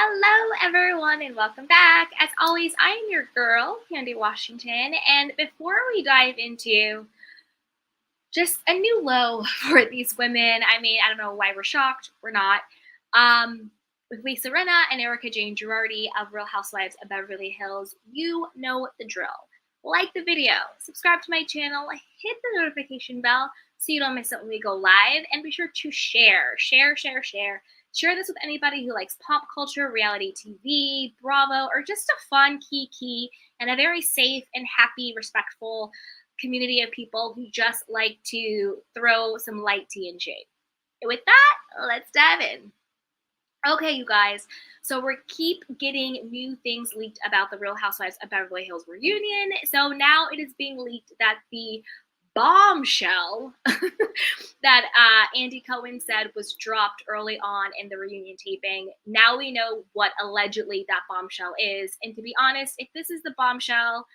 Hello, everyone, and welcome back. As always, I am your girl, Candy Washington. And before we dive into just a new low for these women, I don't know why we're shocked. We're not. With Lisa Rinna and Erika Jane Girardi of Real Housewives of Beverly Hills, you know the drill. Like the video, subscribe to my channel, hit the notification bell so you don't miss it when we go live, and be sure to share. Share this with anybody who likes pop culture, reality TV, Bravo, or just a fun kiki, and a very safe and happy, respectful community of people who just like to throw some light tea and shade. And with that, let's dive in. Okay, you guys, so we keep getting new things leaked about the Real Housewives of Beverly Hills reunion. So now it is being leaked that the bombshell that Andy Cohen said was dropped early on in the reunion taping. Now we know what allegedly that bombshell is. And to be honest, if this is the bombshell,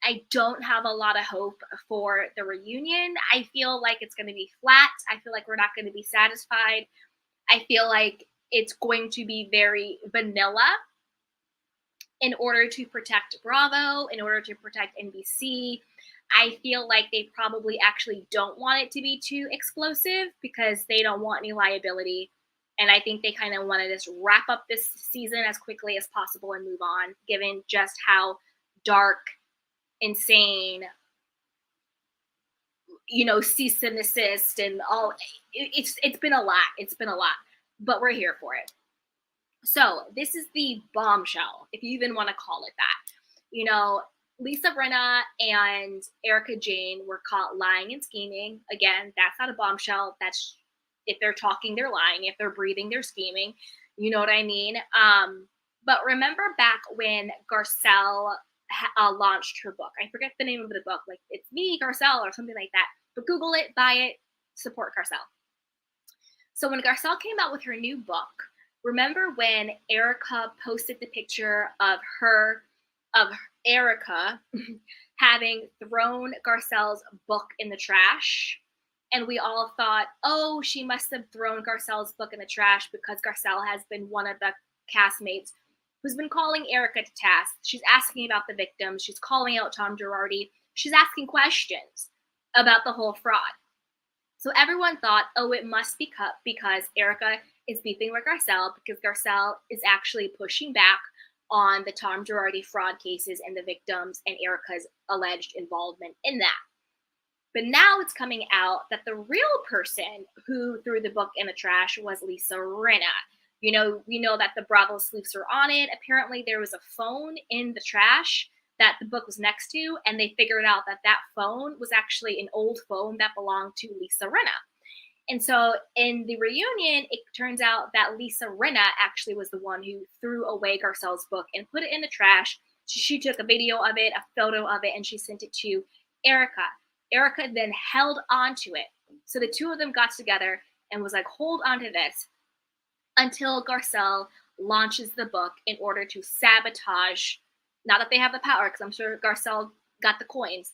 I don't have a lot of hope for the reunion. I feel like it's going to be flat. I feel like we're not going to be satisfied. I feel like it's going to be very vanilla in order to protect Bravo, in order to protect NBC. I feel like they probably actually don't want it to be too explosive because they don't want any liability. And I think they kind of want to just wrap up this season as quickly as possible and move on, given just how dark, insane, cease and desist and all. It's been a lot. It's been a lot, but we're here for it. So this is the bombshell, if you even want to call it that. Lisa Rinna and Erika Jane were caught lying and scheming. Again, that's not a bombshell. That's if they're talking, they're lying. If they're breathing, they're scheming. You know what I mean? But remember back when Garcelle launched her book. I forget the name of the book. Like, it's me, Garcelle, or something like that. But Google it, buy it, support Garcelle. So when Garcelle came out with her new book, remember when Erika posted the picture of Erika having thrown Garcelle's book in the trash? And we all thought, oh, she must have thrown Garcelle's book in the trash because Garcelle has been one of the castmates who's been calling Erika to task. She's asking about the victims. She's calling out Tom Girardi. She's asking questions about the whole fraud. So everyone thought, oh, it must be cut because Erika is beefing with Garcelle because Garcelle is actually pushing back on the Tom Girardi fraud cases and the victims and Erika's alleged involvement in that. But now it's coming out that the real person who threw the book in the trash was Lisa Rinna. We know that the Bravo sleuths are on it. Apparently there was a phone in the trash that the book was next to, and they figured out that that phone was actually an old phone that belonged to Lisa Rinna. And so in the reunion, it turns out that Lisa Rinna actually was the one who threw away Garcelle's book and put it in the trash. She took a video of it, a photo of it, and she sent it to Erika. Erika then held on to it. So the two of them got together and was like, hold on to this until Garcelle launches the book in order to sabotage, not that they have the power, because I'm sure Garcelle got the coins,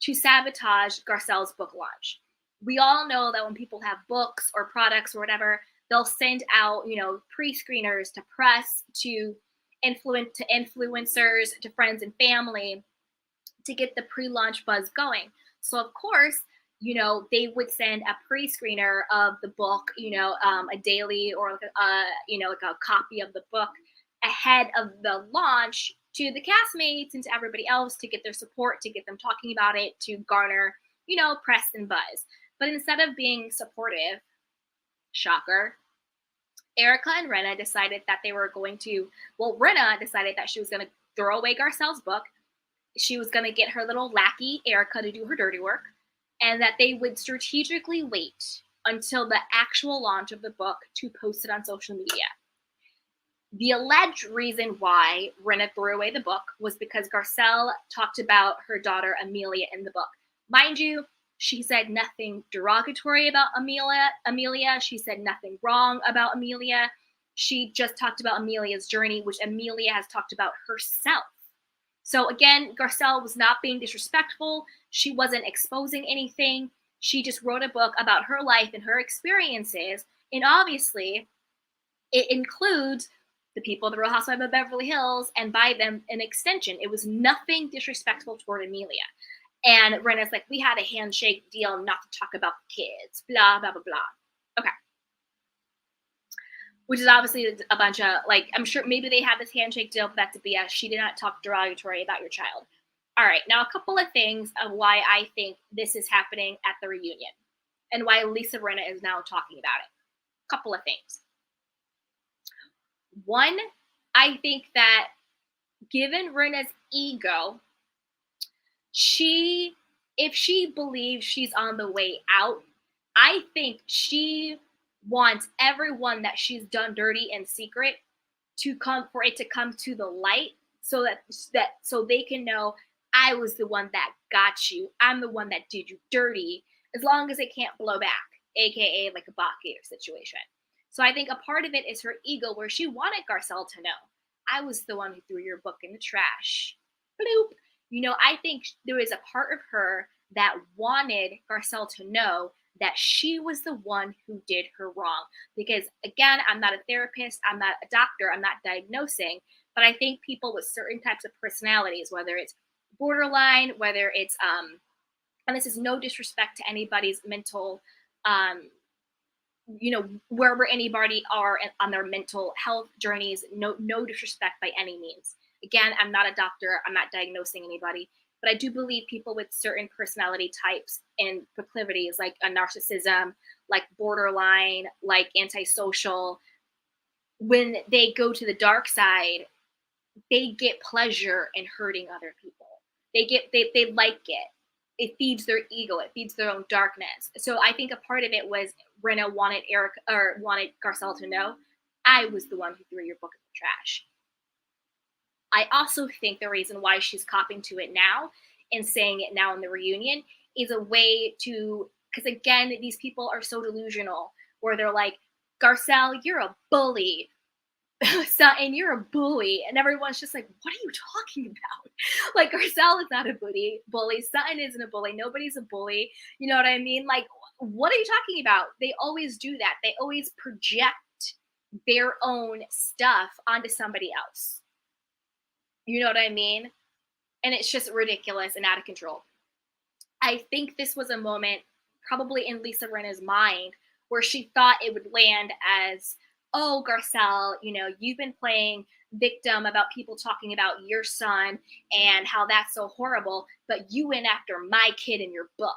to sabotage Garcelle's book launch. We all know that when people have books or products or whatever, they'll send out, pre-screeners to press, to influencers, to friends and family to get the pre-launch buzz going. So of course, they would send a pre-screener of the book, a daily or like a copy of the book ahead of the launch to the castmates and to everybody else to get their support, to get them talking about it, to garner, press and buzz. But instead of being supportive, shocker, Erika and Rinna decided that they were going to, Rinna decided that she was going to throw away Garcelle's book. She was going to get her little lackey, Erika, to do her dirty work, and that they would strategically wait until the actual launch of the book to post it on social media. The alleged reason why Rinna threw away the book was because Garcelle talked about her daughter, Amelia, in the book. Mind you, she said nothing derogatory about Amelia. She said nothing wrong about Amelia. She just talked about Amelia's journey, which Amelia has talked about herself. So again, Garcelle was not being disrespectful. She wasn't exposing anything. She just wrote a book about her life and her experiences. And obviously, it includes the people of the Real Housewives of Beverly Hills and buy them an extension. It was nothing disrespectful toward Amelia. And Rinna's like, we had a handshake deal not to talk about the kids, blah, blah, blah, blah. Okay. Which is obviously a bunch of, like, I'm sure maybe they had this handshake deal, but that's a BS. She did not talk derogatory about your child. All right, now a couple of things of why I think this is happening at the reunion and why Lisa Rinna is now talking about it. A couple of things. One, I think that given Rinna's ego, if she believes she's on the way out, I think she wants everyone that she's done dirty in secret to come to the light, so so they can know I was the one that got you. I'm the one that did you dirty, as long as it can't blow back, aka like a Bachgator situation. So I think a part of it is her ego, where she wanted Garcelle to know I was the one who threw your book in the trash. Bloop. I think there is a part of her that wanted Garcelle to know that she was the one who did her wrong. Because again, I'm not a therapist, I'm not a doctor, I'm not diagnosing, but I think people with certain types of personalities, whether it's borderline, whether it's and this is no disrespect to anybody's mental wherever anybody are on their mental health journeys, no disrespect by any means. Again, I'm not a doctor, I'm not diagnosing anybody, but I do believe people with certain personality types and proclivities, like a narcissism, like borderline, like antisocial, when they go to the dark side, they get pleasure in hurting other people. They like it. It feeds their ego. It feeds their own darkness. So I think a part of it was Rinna wanted Garcelle to know I was the one who threw your book in the trash. I also think the reason why she's copping to it now and saying it now in the reunion is a way to, because again, these people are so delusional, where they're like, Garcelle, you're a bully. And you're a bully, and everyone's just like, what are you talking about? Like, Garcelle is not a bully. Sutton isn't a bully. Nobody's a bully. You know what I mean? Like, what are you talking about? They always do that. They always project their own stuff onto somebody else. You know what I mean? And it's just ridiculous and out of control. I think this was a moment probably in Lisa Rinna's mind where she thought it would land as, oh, Garcelle, you've been playing victim about people talking about your son and how that's so horrible, but you went after my kid in your book.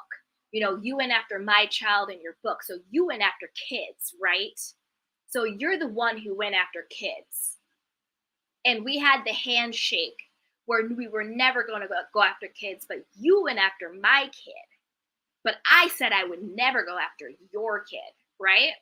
You went after my child in your book. So you went after kids, right? So you're the one who went after kids. And we had the handshake where we were never going to go after kids, but you went after my kid. But I said I would never go after your kid, right?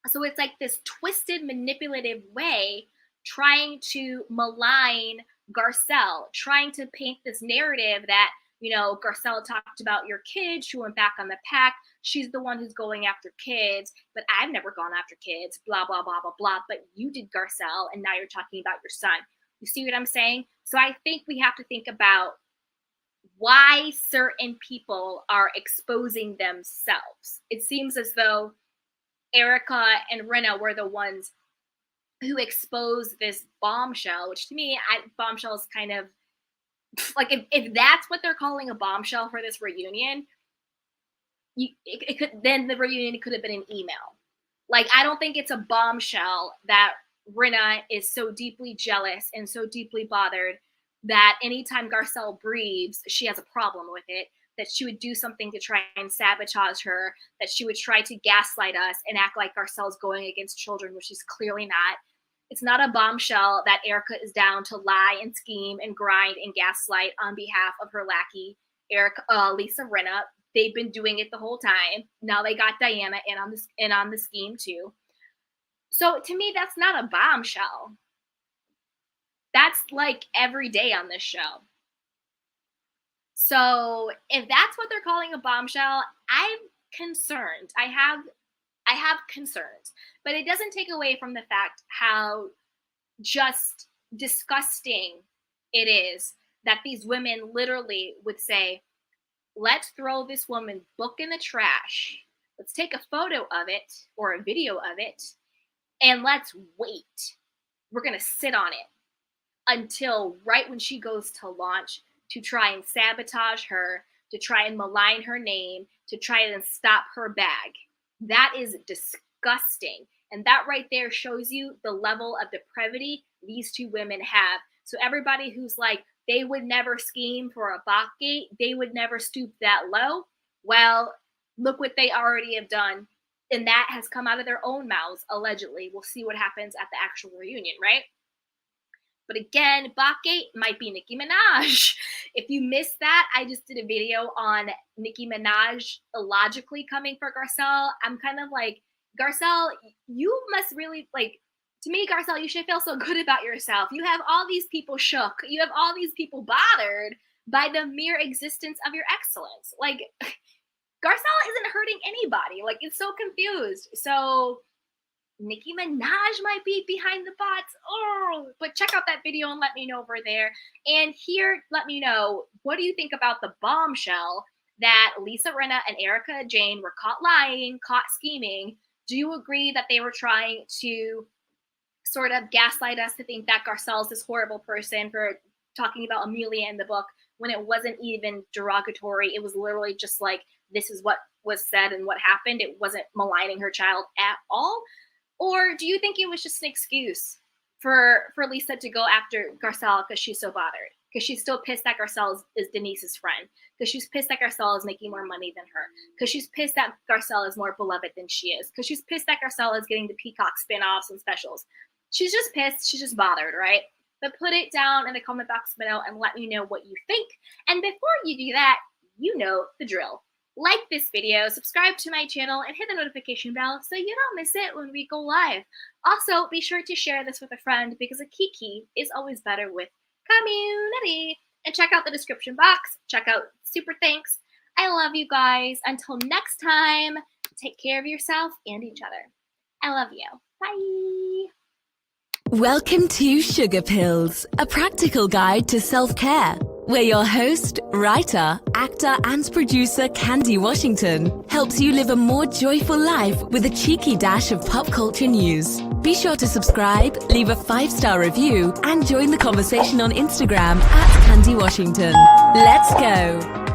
So it's like this twisted, manipulative way trying to malign Garcelle, trying to paint this narrative that, Garcelle talked about your kids. She went back on the pack. She's the one who's going after kids, but I've never gone after kids, blah, blah, blah, blah, blah. But you did, Garcelle, and now you're talking about your son. You see what I'm saying? So I think we have to think about why certain people are exposing themselves. It seems as though Erika and Rinna were the ones who exposed this bombshell, which to me, bombshell is kind of like, if that's what they're calling a bombshell for this reunion, then the reunion could have been an email. Like, I don't think it's a bombshell that Rinna is so deeply jealous and so deeply bothered that anytime Garcelle breathes, she has a problem with it, that she would do something to try and sabotage her, that she would try to gaslight us and act like Garcelle's going against children, which she's clearly not. It's not a bombshell that Erika is down to lie and scheme and grind and gaslight on behalf of her lackey, Lisa Rinna. They've been doing it the whole time. Now they got Diana in on the scheme too. So to me, that's not a bombshell. That's like every day on this show. So if that's what they're calling a bombshell, I'm concerned. I have concerns, but it doesn't take away from the fact how just disgusting it is that these women literally would say, let's throw this woman's book in the trash. Let's take a photo of it or a video of it, and let's wait. we're going to sit on it until right when she goes to launch to try and sabotage her, to try and malign her name, to try and stop her bag. That is disgusting. And that right there shows you the level of depravity these two women have. So everybody who's like, they would never scheme for a Bachgate, they would never stoop that low. Well, look what they already have done. And that has come out of their own mouths, allegedly. We'll see what happens at the actual reunion, right? But again, Bachgate might be Nicki Minaj. If you missed that, I just did a video on Nicki Minaj illogically coming for Garcelle. I'm kind of like, Garcelle, you must really, like, to me, Garcelle, you should feel so good about yourself. You have all these people shook. You have all these people bothered by the mere existence of your excellence. Like, Garcelle isn't hurting anybody. Like, it's so confused. So Nicki Minaj might be behind the bots. Oh, but check out that video and let me know over there. And here, let me know, what do you think about the bombshell that Lisa Rinna and Erika Jayne were caught lying, caught scheming? Do you agree that they were trying to sort of gaslight us to think that Garcelle's this horrible person for talking about Amelia in the book when it wasn't even derogatory? It was literally just like, this is what was said and what happened. It wasn't maligning her child at all. Or do you think it was just an excuse for Lisa to go after Garcelle because she's so bothered? Because she's still pissed that Garcelle is Denise's friend. Because she's pissed that Garcelle is making more money than her. Because she's pissed that Garcelle is more beloved than she is. Because she's pissed that Garcelle is getting the Peacock spinoffs and specials. She's just pissed. She's just bothered, right? But put it down in the comment box below and let me know what you think. And before you do that, you know the drill. Like this video, subscribe to my channel, and hit the notification bell so you don't miss it when we go live. Also, be sure to share this with a friend because a kiki is always better with community. And check out the description box. Check out Super Thanks. I love you guys. Until next time, take care of yourself and each other. I love you. Bye. Welcome to Sugar Pills, a practical guide to self-care, where your host, writer, actor and producer Candy Washington helps you live a more joyful life with a cheeky dash of pop culture news. Be sure to subscribe, leave a 5-star review and join the conversation on Instagram @Candy Washington. Let's go!